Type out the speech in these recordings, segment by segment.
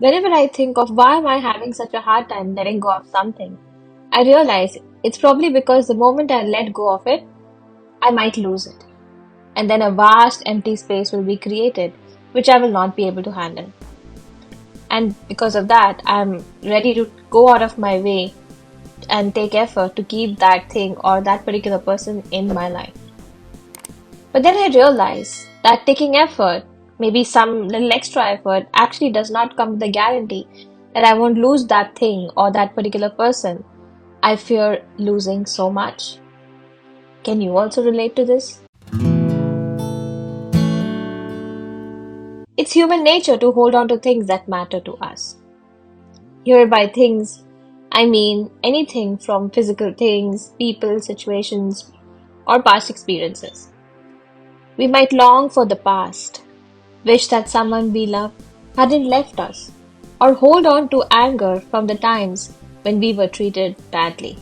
Whenever I think of why am I having such a hard time letting go of something, I realize it's probably because the moment I let go of it, I might lose it. And then a vast empty space will be created, which I will not be able to handle. And because of that, I'm ready to go out of my way and take effort to keep that thing or that particular person in my life. But then I realize that taking effort, maybe some little extra effort, actually does not come with a guarantee that I won't lose that thing or that particular person. I fear losing so much. Can you also relate to this? It's human nature to hold on to things that matter to us. Here by things, I mean anything from physical things, people, situations, or past experiences. We might long for the past, wish that someone we love hadn't left us, or hold on to anger from the times when we were treated badly.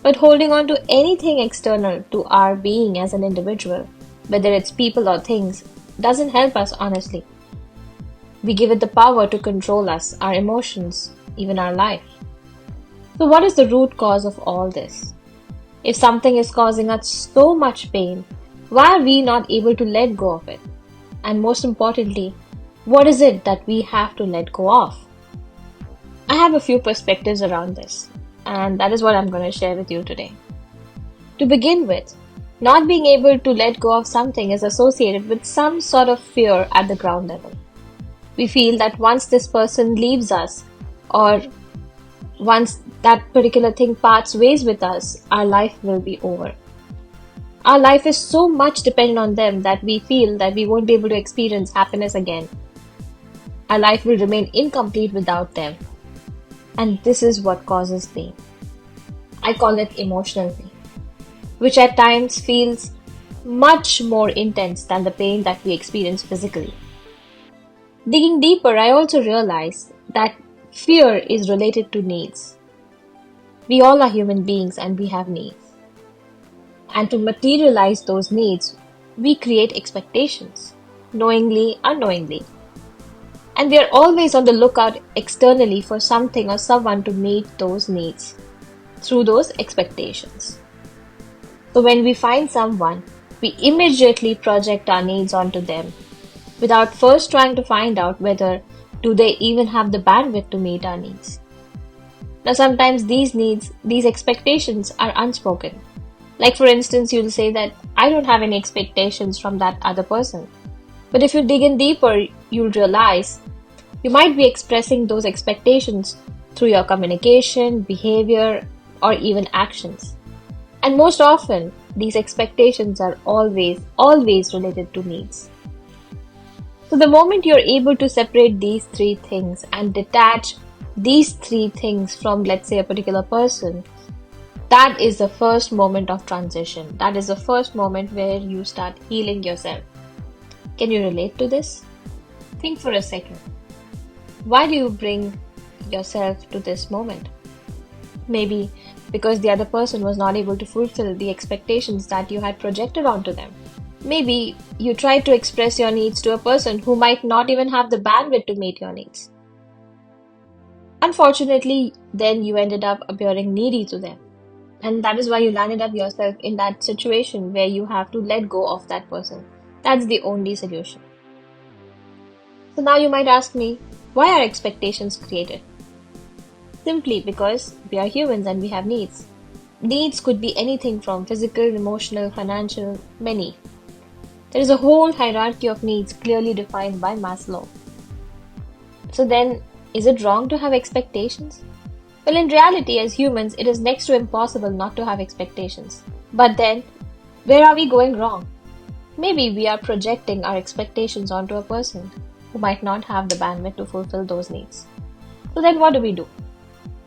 But holding on to anything external to our being as an individual, whether it's people or things, doesn't help us honestly. We give it the power to control us, our emotions, even our life. So, what is the root cause of all this? If something is causing us so much pain, why are we not able to let go of it? And most importantly, what is it that we have to let go of? I have a few perspectives around this, and that is what I'm going to share with you today. To begin with, not being able to let go of something is associated with some sort of fear at the ground level. We feel that once this person leaves us, or once that particular thing parts ways with us, our life will be over. Our life is so much dependent on them that we feel that we won't be able to experience happiness again. Our life will remain incomplete without them. And this is what causes pain. I call it emotional pain, which at times feels much more intense than the pain that we experience physically. Digging deeper, I also realized that fear is related to needs. We all are human beings and we have needs. And to materialize those needs, we create expectations, knowingly, unknowingly. And we are always on the lookout externally for something or someone to meet those needs through those expectations. So when we find someone, we immediately project our needs onto them without first trying to find out whether do they even have the bandwidth to meet our needs. Now sometimes these needs, these expectations are unspoken. Like for instance, you'll say that I don't have any expectations from that other person. But if you dig in deeper, you'll realize you might be expressing those expectations through your communication, behavior, or even actions. And most often, these expectations are always related to needs. So the moment you're able to separate these three things and detach these three things from, let's say, a particular person, that is the first moment of transition. That is the first moment where you start healing yourself. Can you relate to this? Think for a second. Why do you bring yourself to this moment? Maybe because the other person was not able to fulfill the expectations that you had projected onto them. Maybe you tried to express your needs to a person who might not even have the bandwidth to meet your needs. Unfortunately, then you ended up appearing needy to them. And that is why you landed up yourself in that situation where you have to let go of that person. That's the only solution. So now you might ask me, why are expectations created? Simply because we are humans and we have needs. Needs could be anything from physical, emotional, financial, many. There is a whole hierarchy of needs clearly defined by Maslow. So then, is it wrong to have expectations? Well, in reality, as humans, it is next to impossible not to have expectations. But then, where are we going wrong? Maybe we are projecting our expectations onto a person who might not have the bandwidth to fulfill those needs. So then what do?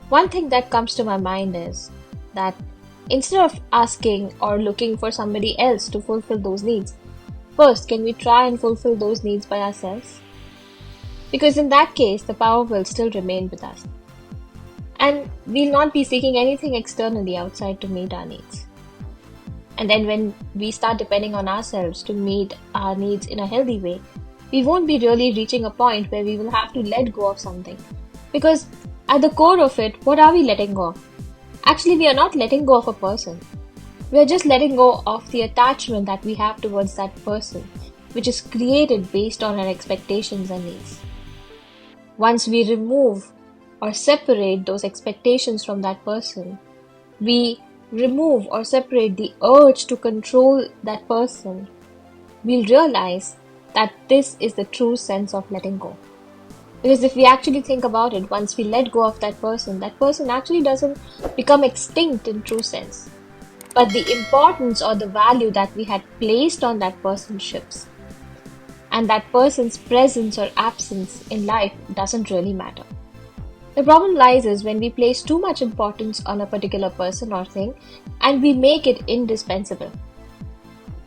One thing that comes to my mind is that instead of asking or looking for somebody else to fulfill those needs, first, can we try and fulfill those needs by ourselves? Because in that case, the power will still remain with us. And we'll not be seeking anything externally outside to meet our needs. And then when we start depending on ourselves to meet our needs in a healthy way, we won't be really reaching a point where we will have to let go of something. Because at the core of it, what are we letting go of? Actually, we are not letting go of a person. We are just letting go of the attachment that we have towards that person, which is created based on our expectations and needs. Once we remove or separate those expectations from that person, we remove or separate the urge to control that person, we'll realize that this is the true sense of letting go. Because if we actually think about it, once we let go of that person actually doesn't become extinct in true sense. But the importance or the value that we had placed on that person shifts. And that person's presence or absence in life doesn't really matter. The problem lies is when we place too much importance on a particular person or thing and we make it indispensable.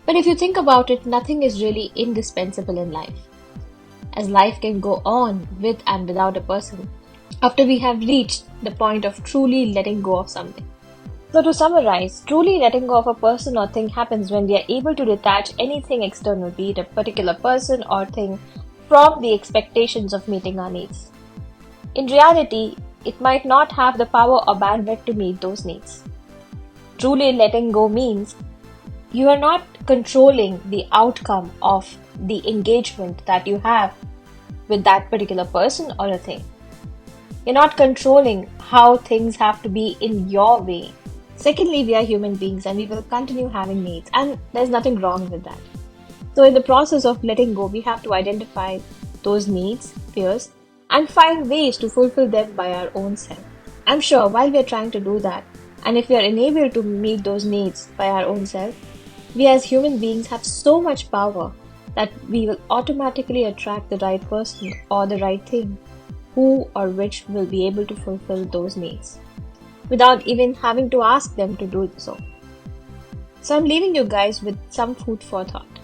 But if you think about it, nothing is really indispensable in life, as life can go on with and without a person after we have reached the point of truly letting go of something. So to summarize, truly letting go of a person or thing happens when we are able to detach anything external, be it a particular person or thing, from the expectations of meeting our needs. In reality, it might not have the power or bandwidth to meet those needs. Truly letting go means you are not controlling the outcome of the engagement that you have with that particular person or a thing. You're not controlling how things have to be in your way. Secondly, we are human beings and we will continue having needs, and there's nothing wrong with that. So in the process of letting go, we have to identify those needs, fears, and find ways to fulfill them by our own self. I'm sure while we are trying to do that, and if we are unable to meet those needs by our own self, we as human beings have so much power that we will automatically attract the right person or the right thing who or which will be able to fulfill those needs without even having to ask them to do so. So I'm leaving you guys with some food for thought.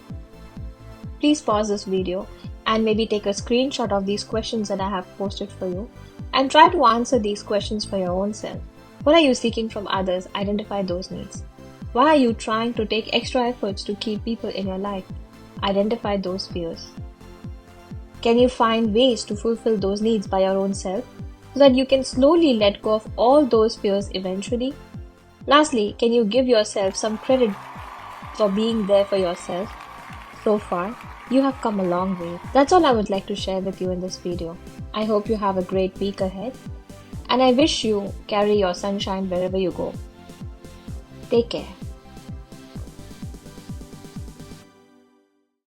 Please pause this video and maybe take a screenshot of these questions that I have posted for you and try to answer these questions for your own self. What are you seeking from others? Identify those needs. Why are you trying to take extra efforts to keep people in your life? Identify those fears. Can you find ways to fulfill those needs by your own self so that you can slowly let go of all those fears eventually? Lastly, can you give yourself some credit for being there for yourself? So far, you have come a long way. That's all I would like to share with you in this video. I hope you have a great week ahead, and I wish you carry your sunshine wherever you go. Take care.